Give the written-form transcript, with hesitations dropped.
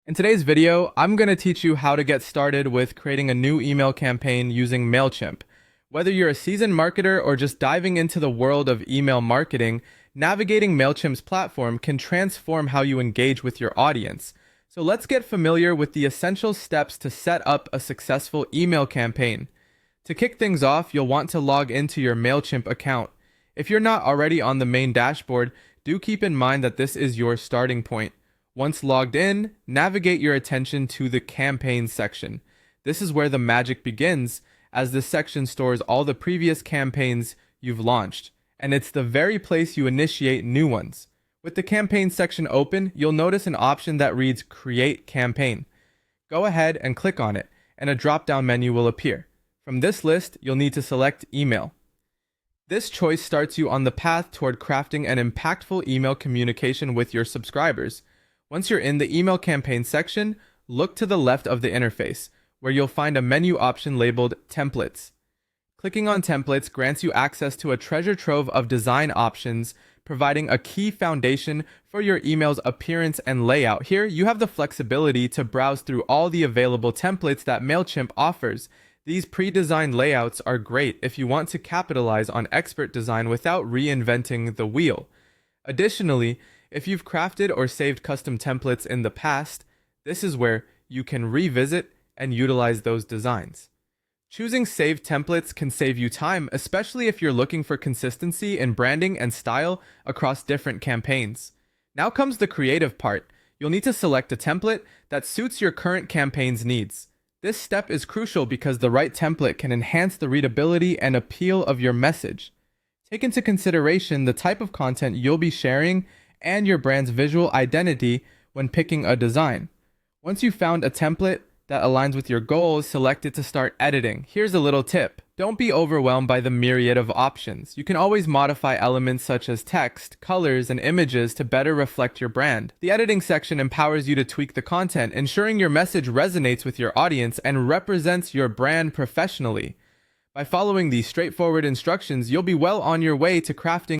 In today's video, I'm going to teach you how to get started with creating a new email campaign using Mailchimp. Whether you're a seasoned marketer or just diving into the world of email marketing, navigating Mailchimp's platform can transform how you engage with your audience. So let's get familiar with the essential steps to set up a successful email campaign. To kick things off, you'll want to log into your Mailchimp account. If you're not already on the main dashboard, do keep in mind that this is your starting point. Once logged in, navigate your attention to the campaigns section. This is where the magic begins, as this section stores all the previous campaigns you've launched, and it's the very place you initiate new ones. With the campaign section open, you'll notice an option that reads Create Campaign. Go ahead and click on it, and a drop-down menu will appear. From this list, you'll need to select Email. This choice starts you on the path toward crafting an impactful email communication with your subscribers. Once you're in the email campaign section, look to the left of the interface, where you'll find a menu option labeled Templates. Clicking on Templates grants you access to a treasure trove of design options, providing a key foundation for your email's appearance and layout. Here, you have the flexibility to browse through all the available templates that Mailchimp offers. These pre-designed layouts are great if you want to capitalize on expert design without reinventing the wheel. Additionally, if you've crafted or saved custom templates in the past, this is where you can revisit and utilize those designs. Choosing saved templates can save you time, especially if you're looking for consistency in branding and style across different campaigns. Now comes the creative part. You'll need to select a template that suits your current campaign's needs. This step is crucial because the right template can enhance the readability and appeal of your message. Take into consideration the type of content you'll be sharing and your brand's visual identity when picking a design. Once you've found a template that aligns with your goals, select it to start editing. Here's a little tip. Don't be overwhelmed by the myriad of options. You can always modify elements such as text, colors, and images to better reflect your brand. The editing section empowers you to tweak the content, ensuring your message resonates with your audience and represents your brand professionally. By following these straightforward instructions, you'll be well on your way to crafting